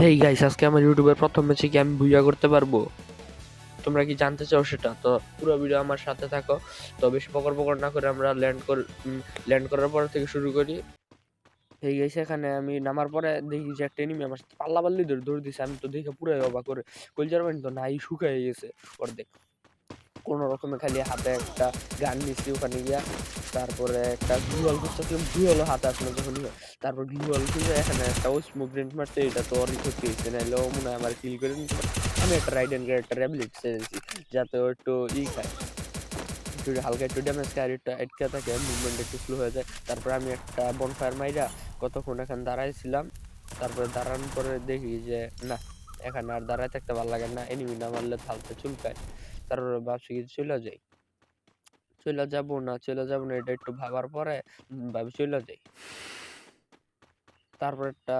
Hey guys, আজকে আমার ইউটিউবের প্রথম ম্যাচে কি আমি বুইয়া করতে পারবো? তোমরা কি জানতে চাও সেটা? তো পুরো ভিডিও আমার সাথে থাকো। তো বেশি পকর পকর না করে আমরা ল্যান্ড করার পর থেকে শুরু করি। হেই গাইস, এখানে আমি নামার পরে দেখি যে একটা এনিমি আমার সাথে পাল্লা পাল্লি ধরে দৌড় দিছে। আমি তো দেখে পুরাই অবাক করে কলজার পানি তো নাই, শুকায় গেছে অর্ধেক। কোনো রকমে খালি হাতে একটা গান নিচ্ছি ওখানে গিয়া। তারপরে একটা গ্লুয়াল খুঁজতেছিলাম, গ্লুয়ালও হাতে আসলো যখন তারপর গ্লুয়াল খুঁজে এখানে একটা ও স্মোক গ্রেনেড মারছে। এটা তো অরই ক্ষতি হয়েছে, নাহলে ও মনে হয় আমার কিল করে নিতে পারে। আমি একটা রাইড এন্ড একটা র্যাবলিট ছেড়েছি যাতে ও একটু খায়, একটু হালকা একটু ড্যামেজ খায়, আর একটু আটকে থাকে, মুভমেন্ট একটু স্লো হয়ে যায়। তারপর আমি একটা বনফায়ার মাইরা কতক্ষণ এখানে দাঁড়াইছিলাম। তারপরে দাঁড়ানোর পরে দেখি যে না, এখানে আর দাঁড়ায় থাকতে ভালো লাগে না, এনিমি না মারলে হালকা চুলকায়। তারপরে ভাবছি কি চলে যাই, চলে যাব না এটা একটু ভাবার পরে ভাবি চলে যাই। তারপর একটা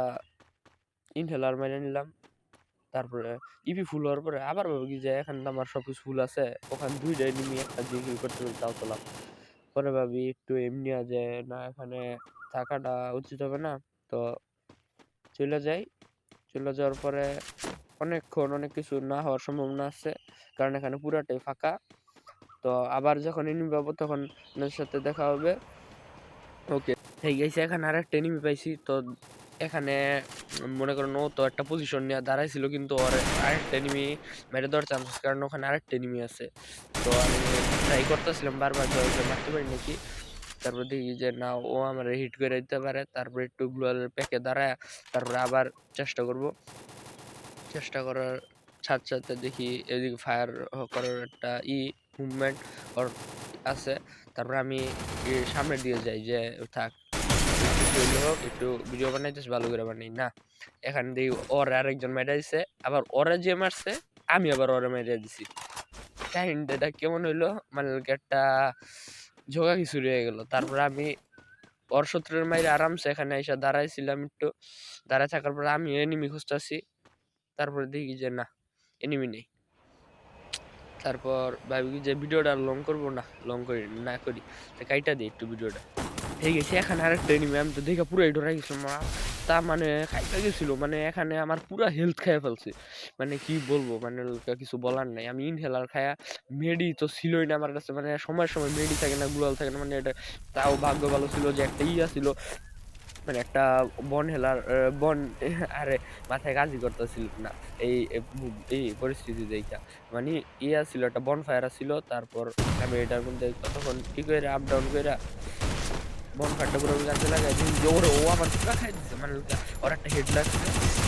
ইনহেলার মেরে নিলাম। তারপরে ইপি ফুল হওয়ার পরে আবার ভাবি কি যে এখানে তো আমার সবকিছু ফুল আছে, ওখানে দুইটা এনিমি একটা দিয়ে কিল করতে পারি, তাও তো লাভ। পরে ভাবি একটু এমনি যে না, এখানে থাকাটা উচিত হবে না। তো চলে যাই। চলে যাওয়ার পরে অনেকক্ষণ অনেক কিছু না হওয়ার সম্ভাবনা আছে, কারণ এখানে পুরাটাই ফাঁকা। তো আবার যখন এনিমি পাবো তখন আপনার সাথে দেখা হবে। ওকে, এই গেছে এখানে আর একটা এনিমি পাইছি। তো এখানে মনে করেন ও তো একটা পজিশন নিয়ে দাঁড়াইছিল, কিন্তু ওর আরেকটা এনিমি মেরে দেওয়ার চান্স আছে, কারণ ওখানে আরেকটা এনিমি আছে। তো আমি ট্রাই করতেছিলাম বারবার যে ওকে মারতে পারি নাকি। তারপর দেখি যে না, ও আমার হিট করে দিতে পারে। তারপর একটু গ্লোয়াল প্যাকে দাঁড়ায় তারপরে আবার চেষ্টা করব। চেষ্টা করার সাথে সাথে দেখি এদিকে ফায়ার করার একটা মুভমেন্ট ওর আছে। তারপর আমি সামনে দিয়ে যাই যে থাক, কিছু হইলে হোক, একটু ভিডিও বানাইতেছি ভালো করে বানাই না। এখানে দেখি ওর আরেকজন মেরে দিছে, আবার ওরা যে মারছে আমি আবার ওরা মেরে দিছি। কাহিনীটা কেমন হইলো, মানে একটা ঝোঁকা খিচুড়ি হয়ে গেল। তারপর আমি ওর শত্রুর মাইরে আরামসে এখানে এসে দাঁড়াইছিলাম, একটু দাঁড়ায় থাকার পর আমি এনিমি খুঁজতেছি। তারপরে দেখি যে না, এনিমি নেই। তারপর ভাবি যে ভিডিওটা লং করবো না, লং করি না করি, কাইটা দিই একটু ভিডিওটা। ঠিক আছে, এখানে আরেকটা এনিমি, আমি তো দেখে পুরো ডরাই গেছিলাম। তা মানে খাইতে গেছিল, মানে এখানে আমার পুরো হেলথ খেয়ে ফেলছে। মানে কি বলবো, মানে কিছু বলার নাই। আমি ইনহেলার খায়া, মেডি তো ছিলই না আমার কাছে, মানে সময় সময় মেডি থাকে না, গ্লোয়াল থাকে না, মানে এটা তাও ভাগ্য ভালো ছিল যে একটা ছিল, মানে একটা বন হেলার বন আরে মাথায় কাজই করতেছিল না এই এই পরিস্থিতি দেখা। মানে ছিল একটা বন ফায়ার ছিল। তারপর আমি এটার মধ্যে কতক্ষণ করে আপ ডাউন করে বন ফায়ারটা পুরো কাজে লাগাই দিই যে ওরে, ও আমার পুরা খাই দিছে, মানে ওর একটা হেড লাগছে।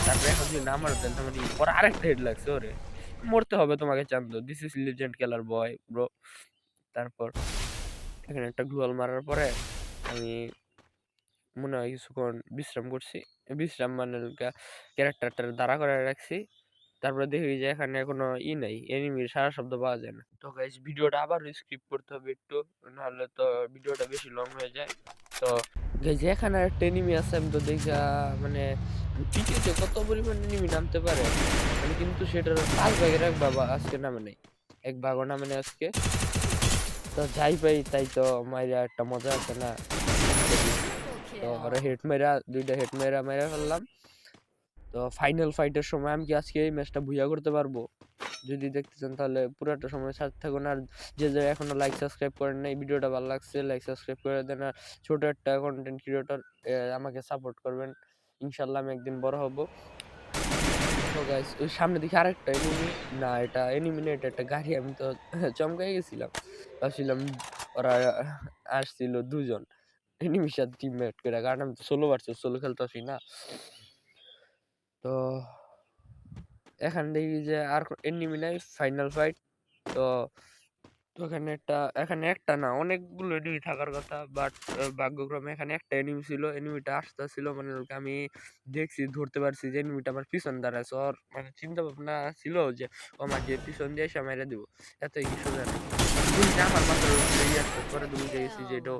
তারপরে এখন যদি না মারো তাহলে মানে ওর আরেকটা হেড লাগছে। ওরে মরতে হবে তোমাকে, চান্দ, দিস ইজ লিজেন্ড খেলার বয় ব্রো। তারপর এখানে একটা গ্লুয়াল মারার পরে আমি মনে হয় কিছুক্ষণ বিশ্রাম করছি। বিশ্রাম মানে ক্যারেক্টারটা দাঁড়া করে রাখছি। তারপরে দেখি যে এখানে কোনো নাই, এনিমির সারা শব্দ পাওয়া যায় না। তো গাইস, ভিডিওটা আবার স্কিপ করতে হবে একটু, নাহলে তো ভিডিওটা বেশি লং হয়ে যায়। তো গাইস, এখানে একটা এনিমি আছে। আমি তো দেখা মানে পিকেতে কত পরিমাণ এনিমি নামতে পারে, মানে কিন্তু সেটার 5 ভাগের 1 ভাগ আজকে নামে নাই, 1 ভাগও নামে নাই আজকে। তো যাই পাই তাই তো মাইরা একটা মজা আছে না, তো দিছি। তো ওরা হেড মেরা, 2টা হেড মেরা মেরা ফেললাম। তো ফাইনাল ফাইটের সময় আমি কি আজকে এই ম্যাচটা বুইয়া করতে পারবো? যদি দেখতে চান তাহলে পুরোটা সময় সাথে থাকুন। আর যে এখনো লাইক সাবস্ক্রাইব করেন নাই, ভিডিওটা ভালো লাগছে লাইক সাবস্ক্রাইব করে দেন। আর ছোট একটা কন্টেন্ট ক্রিয়েটর, আমাকে সাপোর্ট করবেন। ইনশাল্লাহ আমি একদিন বড় হব। তো গাইস, ওই সামনে দেখি আরেকটা এনিমি। না, এটা এনিমি না, এটা একটা গাড়ি। আমি তো চমকাই গেছিলাম, ভাবছিলাম ওরা আসছিল 2 জন এনিমির সাথে টিমমেট করে, কারণ আমি তো সোলো ভার্সেস সোলো খেলতে আসি না। তো এখান দেখি যে আর এনিমি নাই, ফাইনাল ফাইট। তো এখানে একটা না, অনেকগুলো এনিমি থাকার কথা, বাট ভাগ্যক্রমে এখানে একটা এনিমি ছিল। এনিমিটা আসতেছিল, মানে ওকে আমি দেখছি, ধরতে পারছি যে এনিমিটা আমার পিছন দাঁড়াচ্ছে। ওর মানে চিন্তা ভাবনা ছিল যে ও আমাকে পিছন দিয়ে এসে মেরে দিব, এতই কি সোজা নাকি। দুইটা আমার মাথার উপরে আসতে পরে বুঝে গেছি যে এটা।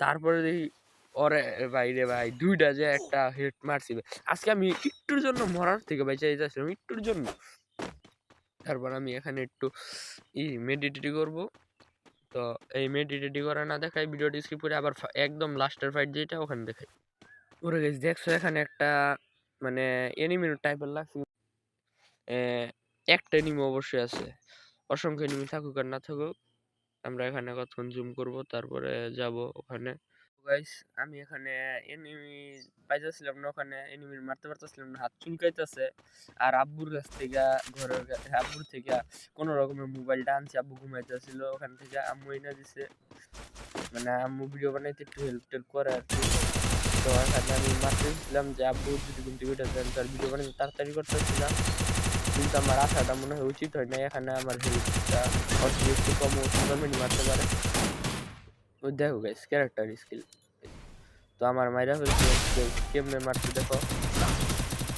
তারপরে দেখি ওরে, ভাই রে ভাই, 2টা যে একটা হেড মারছি। আজকে আমি একটুর জন্য মরার থেকে বেঁচে যাচ্ছিলাম, একটুর জন্য। তারপর আমি এখানে একটু মেডিটেটি করব। তো এই মেডিটেটি করে না দেখাই, ভিডিওটি স্কিপ করে আবার একদম লাস্টের ফাইট যেটা ওখানে দেখাই। ওরে গাইস, দেখছো এখানে একটা মানে এনিমি টাইপের লাগছে। একটা এনিমি অবশ্যই আছে। অসংখ্য এনিমি থাকুক আর না থাকুক, আমরা এখানে কতক্ষণ জুম করব, তারপরে যাব ওখানে। গাইস আমি এখানে এনিমি পাইতেছিলাম না, ওখানে এনিমি মারতে পারতেছিলাম না, হাত চুলকাইতেছে। আর আব্বুর কাছ থেকে আব্বুর থেকে কোনো রকমের মোবাইলটা আনছি, আব্বু ঘুমাইতেছিল, ওখান থেকে আম্মু এনে দিছে। মানে আম্মু ভিডিও বানাইতে একটু হেল্প টেল্প করে আর কি। তো এখানে আমি মারতেছিলাম যে আব্বু যদি ঘুম থেকে উঠে দেন, তার ভিডিও বানাইতে তাড়াতাড়ি করতেছিলাম, কিন্তু আমার আশাটা মনে হয় উচিত হয় না। এখানে আমার হেল্পটা অল্প একটু কম সুন্দরমণি মারতে পারে। ওই দেখো গাইস ক্যারেক্টার স্কিল। তো আমার মাইরা ফেলছে কেমনে মারছে দেখো,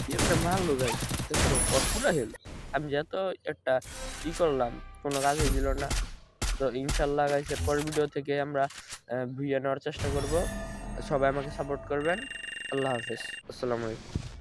কেমনে মারলো গাইস দেখো, ওর পুরা হেল্প। আমি যত একটা করলাম কোনো কাজে দিল না। তো ইনশাল্লাহ গাইস এর পরের ভিডিও থেকে আমরা ভিডিও নেওয়ার চেষ্টা করব। সবাই আমাকে সাপোর্ট করবেন। আল্লাহ হাফেজ, আসসালামু আলাইকুম।